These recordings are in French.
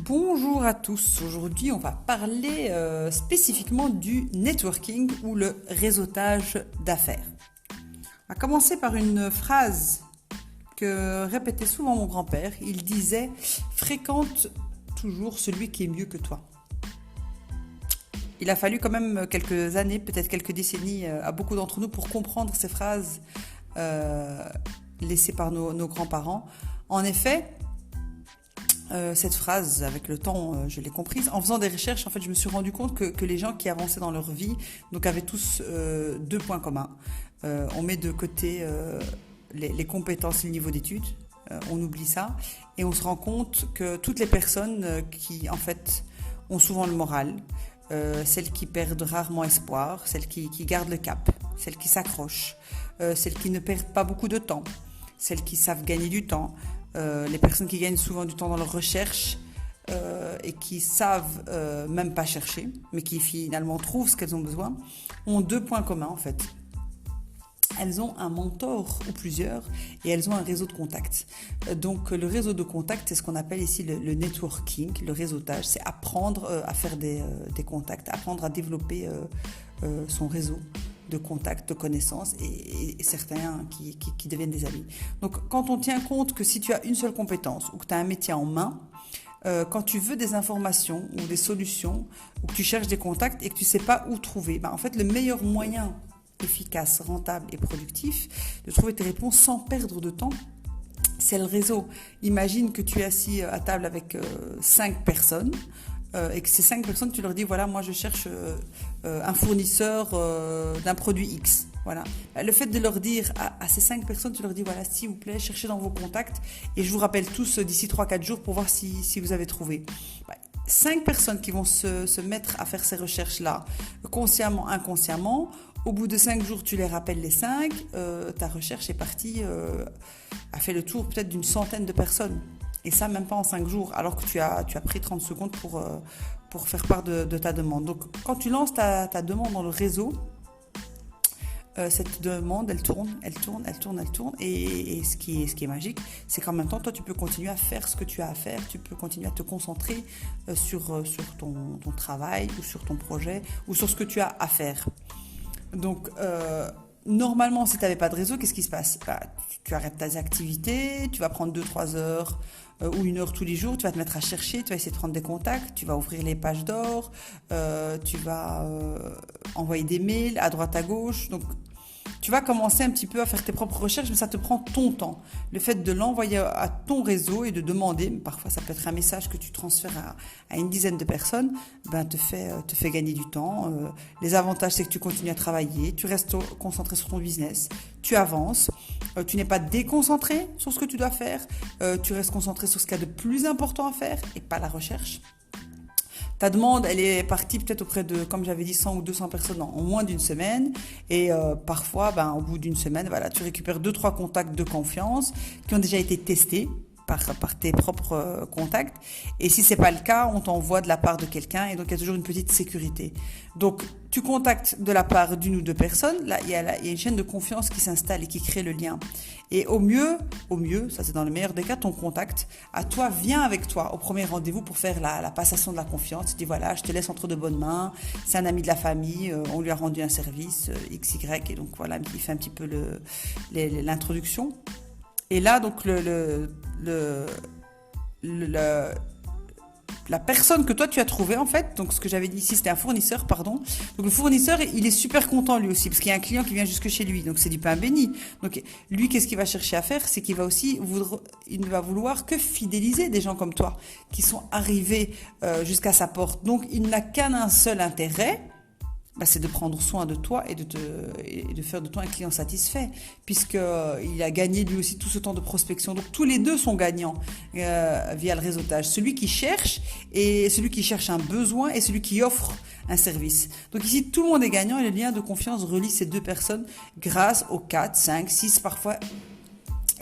Bonjour à tous, aujourd'hui on va parler spécifiquement du networking ou le réseautage d'affaires. On va commencer par une phrase que répétait souvent mon grand-père. Il disait « Fréquente toujours celui qui est mieux que toi ». Il a fallu quand même quelques années, peut-être quelques décennies à beaucoup d'entre nous pour comprendre ces phrases laissées par nos grands-parents. En effet, cette phrase, avec le temps, je l'ai comprise. En faisant des recherches, en fait, je me suis rendu compte que les gens qui avançaient dans leur vie donc, avaient tous deux points communs. On met de côté les compétences et le niveau d'études, on oublie ça, et on se rend compte que toutes les personnes qui, en fait, ont souvent le moral, celles qui perdent rarement espoir, celles qui gardent le cap, celles qui s'accrochent, celles qui ne perdent pas beaucoup de temps, celles qui savent gagner du temps, les personnes qui gagnent souvent du temps dans leur recherche et qui savent même pas chercher, mais qui finalement trouvent ce qu'elles ont besoin, ont deux points communs en fait. Elles ont un mentor ou plusieurs et elles ont un réseau de contacts. Donc le réseau de contacts, c'est ce qu'on appelle ici le networking, le réseautage. C'est apprendre à faire des contacts, apprendre à développer son réseau de contacts, de connaissances et certains qui deviennent des amis. Donc quand on tient compte que si tu as une seule compétence ou que tu as un métier en main, quand tu veux des informations ou des solutions ou que tu cherches des contacts et que tu ne sais pas où trouver, en fait le meilleur moyen efficace, rentable et productif de trouver tes réponses sans perdre de temps, c'est le réseau. Imagine que tu es assis à table avec 5 personnes et que ces 5 personnes, tu leur dis, voilà, moi je cherche un fournisseur d'un produit X. Voilà. Le fait de leur dire à ces 5 personnes, tu leur dis, voilà, s'il vous plaît, cherchez dans vos contacts et je vous rappelle tous d'ici 3-4 jours pour voir si vous avez trouvé. 5 personnes qui vont se mettre à faire ces recherches-là, consciemment, inconsciemment. Au bout de 5 jours, tu les rappelles les 5, ta recherche est partie, a fait le tour peut-être d'une centaine de personnes. Et ça, même pas en 5 jours, alors que tu as pris 30 secondes pour faire part de ta demande. Donc, quand tu lances ta demande dans le réseau, cette demande, elle tourne. Et ce qui est magique, c'est qu'en même temps, toi, tu peux continuer à faire ce que tu as à faire. Tu peux continuer à te concentrer sur ton travail ou sur ton projet ou sur ce que tu as à faire. Donc, normalement, si tu n'avais pas de réseau, qu'est-ce qui se passe ? Tu arrêtes tes activités, tu vas prendre 2-3 heures ou 1 heure tous les jours, tu vas te mettre à chercher, tu vas essayer de prendre des contacts, tu vas ouvrir les pages d'or, tu vas envoyer des mails à droite à gauche. Donc, tu vas commencer un petit peu à faire tes propres recherches, mais ça te prend ton temps. Le fait de l'envoyer à ton réseau et de demander, parfois ça peut être un message que tu transfères à une dizaine de personnes, te fait gagner du temps. Les avantages, c'est que tu continues à travailler, tu restes concentré sur ton business, tu avances, tu n'es pas déconcentré sur ce que tu dois faire, tu restes concentré sur ce qu'il y a de plus important à faire et pas la recherche. Ta demande, elle est partie peut-être auprès de, comme j'avais dit, 100 ou 200 personnes en moins d'une semaine. Et parfois, au bout d'une semaine, tu récupères 2-3 contacts de confiance qui ont déjà été testés par tes propres contacts. Et si c'est pas le cas, on t'envoie de la part de quelqu'un et donc il y a toujours une petite sécurité. Donc tu contactes de la part d'une ou deux personnes, là il y a une chaîne de confiance qui s'installe et qui crée le lien. Et au mieux, ça c'est dans le meilleur des cas, ton contact à toi vient avec toi au premier rendez-vous pour faire la passation de la confiance. Il dit voilà, je te laisse entre de bonnes mains, c'est un ami de la famille, on lui a rendu un service XY et donc voilà, il fait un petit peu l'introduction. Et là, donc, la personne que toi tu as trouvée, en fait, donc ce que j'avais dit ici, c'était un fournisseur, pardon. Donc le fournisseur, il est super content lui aussi, parce qu'il y a un client qui vient jusque chez lui, donc c'est du pain béni. Donc lui, qu'est-ce qu'il va chercher à faire ? C'est qu'il va aussi il ne va vouloir que fidéliser des gens comme toi, qui sont arrivés jusqu'à sa porte. Donc il n'a qu'un seul intérêt, c'est de prendre soin de toi et de faire de toi un client satisfait, puisqu'il a gagné lui aussi tout ce temps de prospection. Donc tous les deux sont gagnants via le réseautage. Celui qui cherche et celui qui cherche un besoin et celui qui offre un service. Donc ici, tout le monde est gagnant et le lien de confiance relie ces deux personnes grâce aux 4, 5, 6 parfois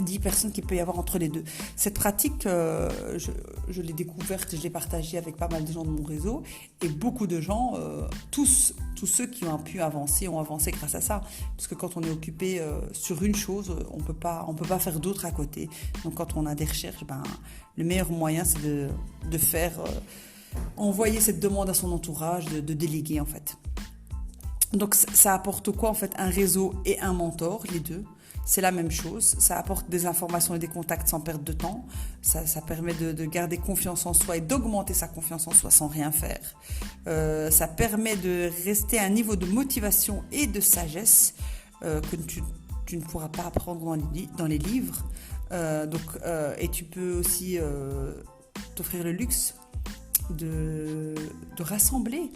10 personnes qu'il peut y avoir entre les deux. Cette pratique, je l'ai découverte, je l'ai partagée avec pas mal de gens de mon réseau et beaucoup de gens, tous ceux qui ont pu avancer, ont avancé grâce à ça. Parce que quand on est occupé sur une chose, on peut pas faire d'autre à côté. Donc quand on a des recherches, le meilleur moyen c'est de faire, envoyer cette demande à son entourage, de déléguer en fait. Donc ça apporte quoi en fait? Un réseau et un mentor, les deux. C'est la même chose, ça apporte des informations et des contacts sans perte de temps, ça permet de garder confiance en soi et d'augmenter sa confiance en soi sans rien faire. Ça permet de rester à un niveau de motivation et de sagesse que tu ne pourras pas apprendre dans les livres. Et tu peux aussi t'offrir le luxe de rassembler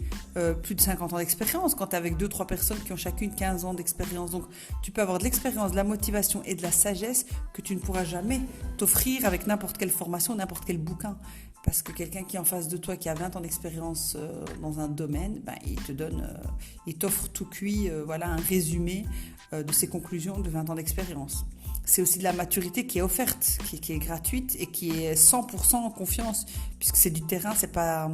plus de 50 ans d'expérience quand tu es avec 2-3 personnes qui ont chacune 15 ans d'expérience. Donc tu peux avoir de l'expérience, de la motivation et de la sagesse que tu ne pourras jamais t'offrir avec n'importe quelle formation, n'importe quel bouquin. Parce que quelqu'un qui est en face de toi, qui a 20 ans d'expérience dans un domaine, il t'offre tout cuit, un résumé de ses conclusions de 20 ans d'expérience. C'est aussi de la maturité qui est offerte, qui est gratuite et qui est 100% en confiance, puisque c'est du terrain, c'est pas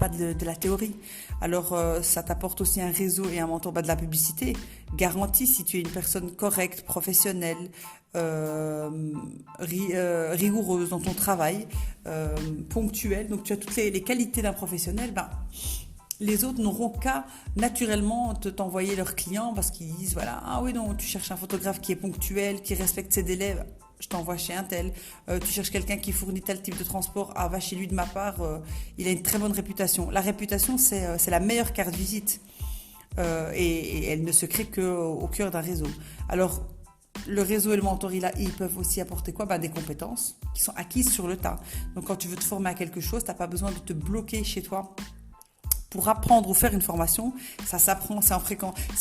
de la théorie. Alors ça t'apporte aussi un réseau et un mentor, de la publicité garantie si tu es une personne correcte, professionnelle, rigoureuse dans ton travail, ponctuelle. Donc tu as toutes les qualités d'un professionnel. Les autres n'auront qu'à naturellement t'envoyer leurs clients parce qu'ils disent ah oui non, tu cherches un photographe qui est ponctuel, qui respecte ses délais, je t'envoie chez un tel. Tu cherches quelqu'un qui fournit tel type de transport, va chez lui de ma part, il a une très bonne réputation. La réputation c'est la meilleure carte visite et elle ne se crée qu'au cœur d'un réseau. Alors le réseau et le mentor, ils peuvent aussi apporter quoi? Des compétences qui sont acquises sur le tas. Donc quand tu veux te former à quelque chose, tu n'as pas besoin de te bloquer chez toi. Pour apprendre ou faire une formation, ça s'apprend, c'est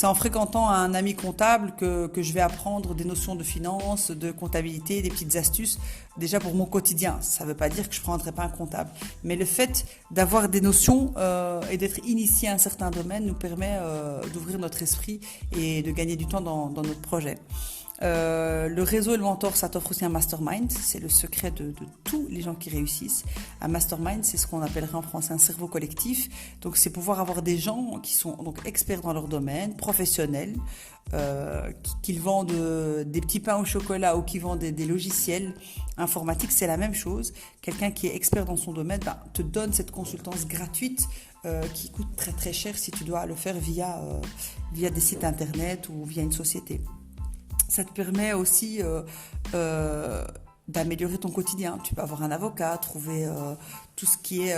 en fréquentant un ami comptable que je vais apprendre des notions de finance, de comptabilité, des petites astuces, déjà pour mon quotidien. Ça ne veut pas dire que je ne prendrai pas un comptable. Mais le fait d'avoir des notions et d'être initié à un certain domaine nous permet d'ouvrir notre esprit et de gagner du temps dans notre projet. Le réseau et le mentor, ça t'offre aussi un mastermind. C'est le secret de tous les gens qui réussissent. Un mastermind, c'est ce qu'on appellerait en français un cerveau collectif. Donc c'est pouvoir avoir des gens qui sont donc experts dans leur domaine, professionnels, qu'ils vendent des petits pains au chocolat ou qui vendent des logiciels informatiques. C'est la même chose. Quelqu'un qui est expert dans son domaine te donne cette consultance gratuite qui coûte très très cher si tu dois le faire via des sites internet ou via une société. Ça te permet aussi d'améliorer ton quotidien. Tu peux avoir un avocat, trouver tout ce qui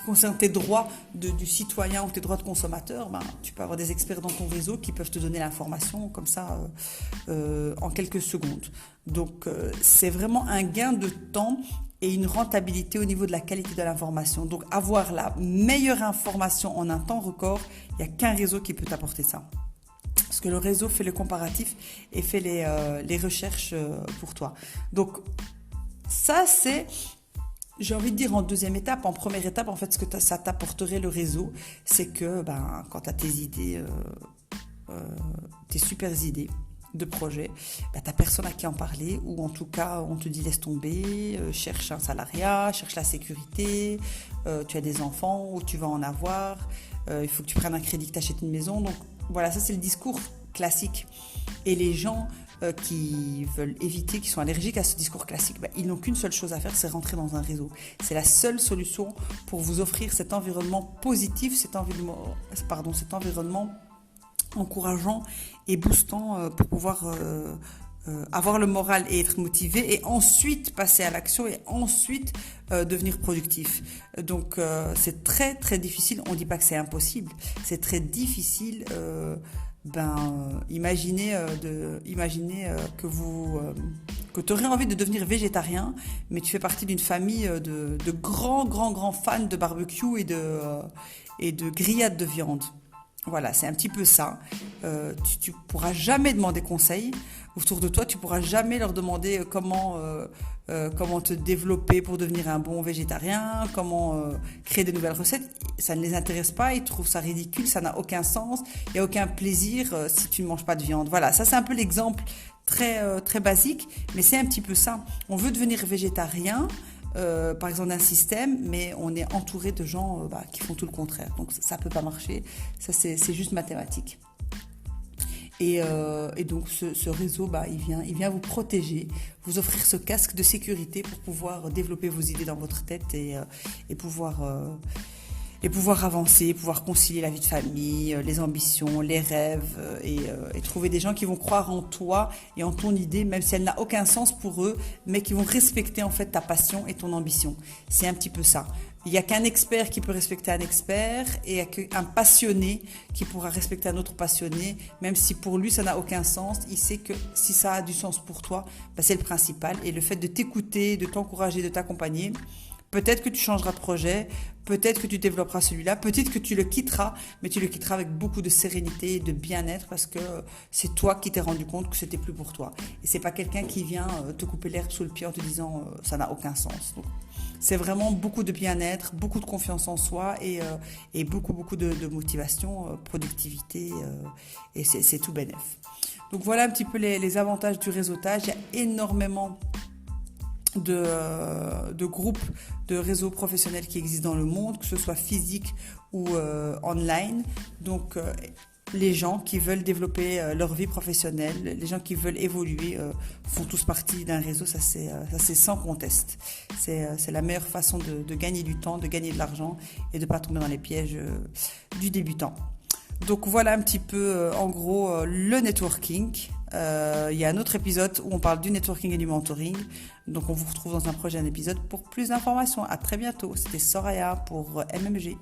concerne tes droits du citoyen ou tes droits de consommateur. Tu peux avoir des experts dans ton réseau qui peuvent te donner l'information comme ça en quelques secondes. Donc c'est vraiment un gain de temps et une rentabilité au niveau de la qualité de l'information. Donc avoir la meilleure information en un temps record, il n'y a qu'un réseau qui peut t'apporter ça. Parce que le réseau fait le comparatif et fait les recherches pour toi. Donc ça c'est, j'ai envie de dire en deuxième étape. En première étape, en fait, ce que ça t'apporterait le réseau, c'est que quand tu as tes idées, tes super idées de projet, tu n'as personne à qui en parler, ou en tout cas on te dit laisse tomber, cherche un salariat, cherche la sécurité, tu as des enfants ou tu vas en avoir, il faut que tu prennes un crédit, que tu achètes une maison. Donc voilà, ça c'est le discours classique. Et les gens qui veulent éviter, qui sont allergiques à ce discours classique, ils n'ont qu'une seule chose à faire, c'est rentrer dans un réseau. C'est la seule solution pour vous offrir cet environnement positif, cet environnement encourageant et boostant pour pouvoir avoir le moral et être motivé et ensuite passer à l'action et ensuite devenir productif. Donc c'est très très difficile, on ne dit pas que c'est impossible, c'est très difficile. Imaginez que tu aurais envie de devenir végétarien, mais tu fais partie d'une famille de grands fans de barbecue et de grillades de viande. Voilà, c'est un petit peu ça. Tu pourras jamais demander conseil autour de toi. Tu pourras jamais leur demander comment te développer pour devenir un bon végétarien, comment créer de nouvelles recettes. Ça ne les intéresse pas. Ils trouvent ça ridicule. Ça n'a aucun sens. Il n'y a aucun plaisir si tu ne manges pas de viande. Voilà, ça c'est un peu l'exemple très basique, mais c'est un petit peu ça. On veut devenir végétarien. Par exemple d'un système, mais on est entouré de gens qui font tout le contraire. Donc ça peut pas marcher, ça c'est juste mathématique. Et donc ce réseau, il vient vous protéger, vous offrir ce casque de sécurité pour pouvoir développer vos idées dans votre tête et pouvoir avancer, pouvoir concilier la vie de famille, les ambitions, les rêves et trouver des gens qui vont croire en toi et en ton idée, même si elle n'a aucun sens pour eux, mais qui vont respecter en fait ta passion et ton ambition. C'est un petit peu ça. Il n'y a qu'un expert qui peut respecter un expert et il n'y a qu'un passionné qui pourra respecter un autre passionné, même si pour lui ça n'a aucun sens. Il sait que si ça a du sens pour toi, c'est le principal. Et le fait de t'écouter, de t'encourager, de t'accompagner, peut-être que tu changeras de projet, peut-être que tu développeras celui-là, peut-être que tu le quitteras, mais tu le quitteras avec beaucoup de sérénité et de bien-être parce que c'est toi qui t'es rendu compte que c'était plus pour toi. Et c'est pas quelqu'un qui vient te couper l'herbe sous le pied en te disant ça n'a aucun sens. Donc, c'est vraiment beaucoup de bien-être, beaucoup de confiance en soi et beaucoup de motivation, productivité et c'est tout bénef. Donc voilà un petit peu les avantages du réseautage. Il y a énormément de groupes, de réseaux professionnels qui existent dans le monde, que ce soit physique ou online. Donc les gens qui veulent développer leur vie professionnelle, les gens qui veulent évoluer font tous partie d'un réseau, ça c'est sans conteste. C'est la meilleure façon de gagner du temps, de gagner de l'argent et de ne pas tomber dans les pièges du débutant. Donc voilà un petit peu en gros le networking. Il y a un autre épisode où on parle du networking et du mentoring. Donc on vous retrouve dans un prochain épisode pour plus d'informations. À très bientôt. C'était Soraya pour MMG.